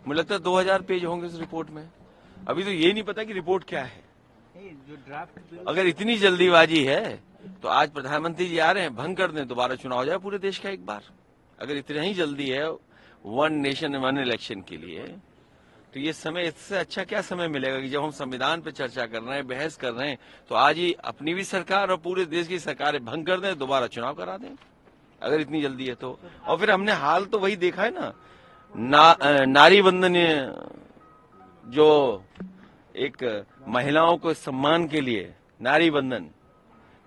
मुझे लगता है 2000 पेज होंगे इस रिपोर्ट में। अभी तो ये नहीं पता कि रिपोर्ट क्या है। जो ड्राफ्ट अगर इतनी जल्दीबाजी है तो आज प्रधानमंत्री जी आ रहे हैं, भंग कर दें, दोबारा चुनाव हो जाए पूरे देश का एक बार। अगर इतनी ही जल्दी है वन नेशन वन इलेक्शन के लिए, तो ये समय, इससे अच्छा क्या समय मिलेगा कि जब हम संविधान पे चर्चा कर रहे हैं, बहस कर रहे हैं, तो आज ही अपनी भी सरकार और पूरे देश की सरकारें भंग कर दें, दोबारा चुनाव करा दें, अगर इतनी जल्दी है तो। और फिर हमने हाल तो वही देखा है ना, नारी वंदन, जो एक महिलाओं को सम्मान के लिए नारी वंदन,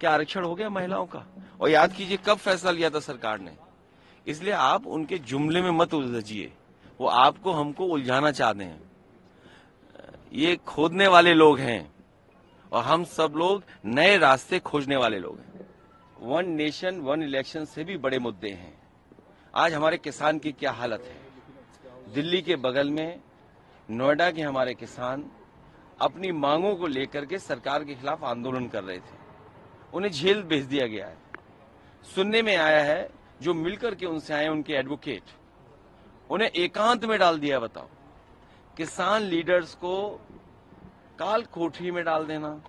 क्या आरक्षण हो गया महिलाओं का? और याद कीजिए कब फैसला लिया था सरकार ने। इसलिए आप उनके जुमले में मत उलझिए, वो आपको हमको उलझाना चाहते हैं। ये खोदने वाले लोग हैं और हम सब लोग नए रास्ते खोजने वाले लोग हैं। वन नेशन वन इलेक्शन से भी बड़े मुद्दे हैं। आज हमारे किसान की क्या हालत है। दिल्ली के बगल में नोएडा के हमारे किसान अपनी मांगों को लेकर के सरकार के खिलाफ आंदोलन कर रहे थे, उन्हें जेल भेज दिया गया है। सुनने में आया है जो मिलकर के उनसे आए उनके एडवोकेट, उन्हें एकांत में डाल दिया। बताओ, किसान लीडर्स को काल कोठरी में डाल देना,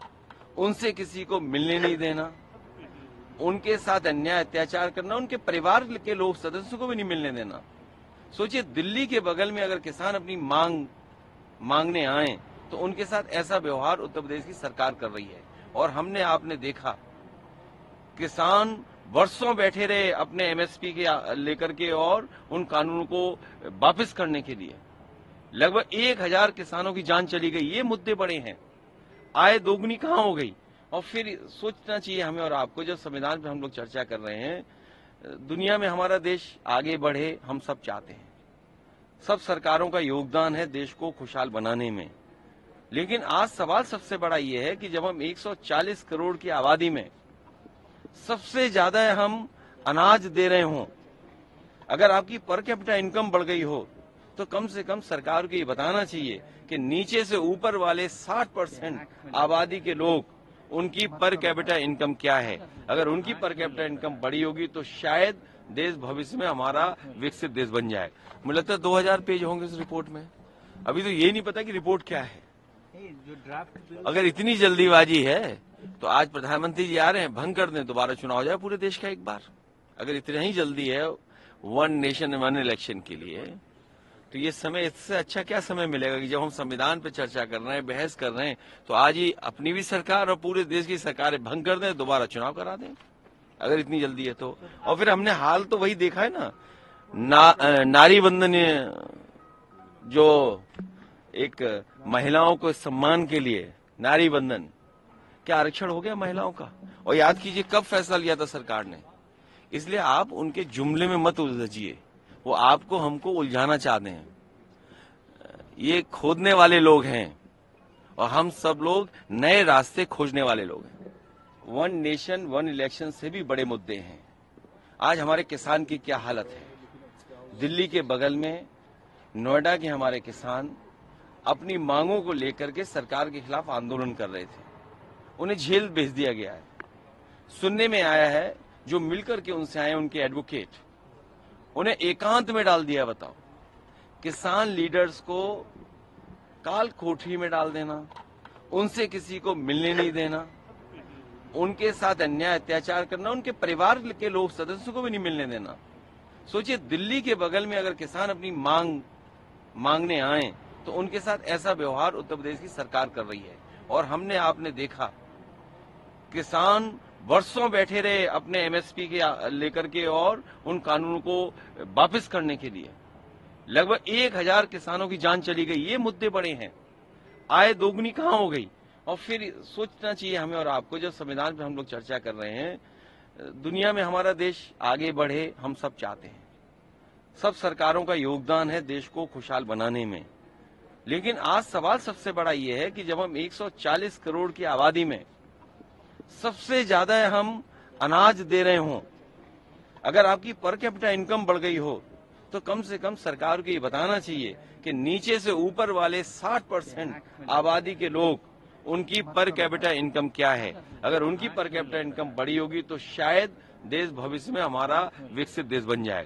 उनसे किसी को मिलने नहीं देना, उनके साथ अन्याय अत्याचार करना, उनके परिवार के लोग सदस्यों को भी नहीं मिलने देना। सोचिए, दिल्ली के बगल में अगर किसान अपनी मांगने आए तो उनके साथ ऐसा व्यवहार उत्तर प्रदेश की सरकार कर रही है। और आपने देखा, किसान वर्षों बैठे रहे अपने एमएसपी के लेकर के और उन कानूनों को वापस करने के लिए। लगभग 1000 किसानों की जान चली गई। ये मुद्दे बड़े हैं। आय दोगुनी कहां हो गई? और फिर सोचना चाहिए हमें और आपको, जब संविधान पे हम लोग चर्चा कर रहे हैं, दुनिया में हमारा देश आगे बढ़े, हम सब चाहते हैं। सब सरकारों का योगदान है देश को खुशहाल बनाने में। लेकिन आज सवाल सबसे बड़ा ये है कि जब हम 140 करोड़ की आबादी में सबसे ज्यादा हम अनाज दे रहे हों, अगर आपकी पर कैपिटा इनकम बढ़ गई हो, तो कम से कम सरकार को ये बताना चाहिए कि नीचे से ऊपर वाले 60% आबादी के लोग, उनकी पर कैपिटा इनकम क्या है। अगर उनकी पर कैपिटा इनकम बड़ी होगी तो शायद देश भविष्य में हमारा विकसित देश बन जाए। मुझे लगता है 2000 पेज होंगे इस रिपोर्ट में। अभी तो ये नहीं पता कि रिपोर्ट क्या है। जो ड्राफ्ट अगर इतनी जल्दीबाजी है तो आज प्रधानमंत्री जी आ रहे हैं, भंग कर दें, दोबारा चुनाव हो जाए पूरे देश का एक बार। अगर इतनी ही जल्दी है वन नेशन वन इलेक्शन के लिए, तो ये समय, इससे अच्छा क्या समय मिलेगा कि जब हम संविधान पे चर्चा कर रहे हैं, बहस कर रहे हैं, तो आज ही अपनी भी सरकार और पूरे देश की सरकारें भंग कर दें, दोबारा चुनाव करा दें, अगर इतनी जल्दी है तो। और फिर हमने हाल तो वही देखा है ना, नारी वंदन, जो एक महिलाओं को सम्मान के लिए नारी वंदन, क्या आरक्षण हो गया महिलाओं का? और याद कीजिए कब फैसला लिया था सरकार ने। इसलिए आप उनके जुमले में मत उलझिए, वो आपको हमको उलझाना चाहते हैं। ये खोदने वाले लोग हैं और हम सब लोग नए रास्ते खोजने वाले लोग हैं। वन नेशन वन इलेक्शन से भी बड़े मुद्दे हैं। आज हमारे किसान की क्या हालत है। दिल्ली के बगल में नोएडा के हमारे किसान अपनी मांगों को लेकर के सरकार के खिलाफ आंदोलन कर रहे थे, उन्हें जेल भेज दिया गया है। सुनने में आया है जो मिलकर के उनसे आए उनके एडवोकेट, उन्हें एकांत में डाल दिया। बताओ, किसान लीडर्स को काल कोठरी में डाल देना, उनसे किसी को मिलने नहीं देना, उनके साथ अन्याय अत्याचार करना, उनके परिवार के लोग सदस्यों को भी नहीं मिलने देना। सोचिए, दिल्ली के बगल में अगर किसान अपनी मांगने आए तो उनके साथ ऐसा व्यवहार उत्तर प्रदेश की सरकार कर रही है। और आपने देखा, किसान वर्षों बैठे रहे अपने एमएसपी के लेकर के और उन कानूनों को वापस करने के लिए। लगभग 1000 किसानों की जान चली गई। ये मुद्दे बड़े हैं। आय दोगुनी कहां हो गई? और फिर सोचना चाहिए हमें और आपको, जब संविधान पे हम लोग चर्चा कर रहे हैं, दुनिया में हमारा देश आगे बढ़े, हम सब चाहते हैं। सब सरकारों का योगदान है देश को खुशहाल बनाने में। लेकिन आज सवाल सबसे बड़ा ये है कि जब हम 140 करोड़ की आबादी में सबसे ज्यादा हम अनाज दे रहे हों, अगर आपकी पर कैपिटा इनकम बढ़ गई हो, तो कम से कम सरकार को ये बताना चाहिए कि नीचे से ऊपर वाले 60% आबादी के लोग, उनकी पर कैपिटा इनकम क्या है। अगर उनकी पर कैपिटा इनकम बड़ी होगी तो शायद देश भविष्य में हमारा विकसित देश बन जाएगा।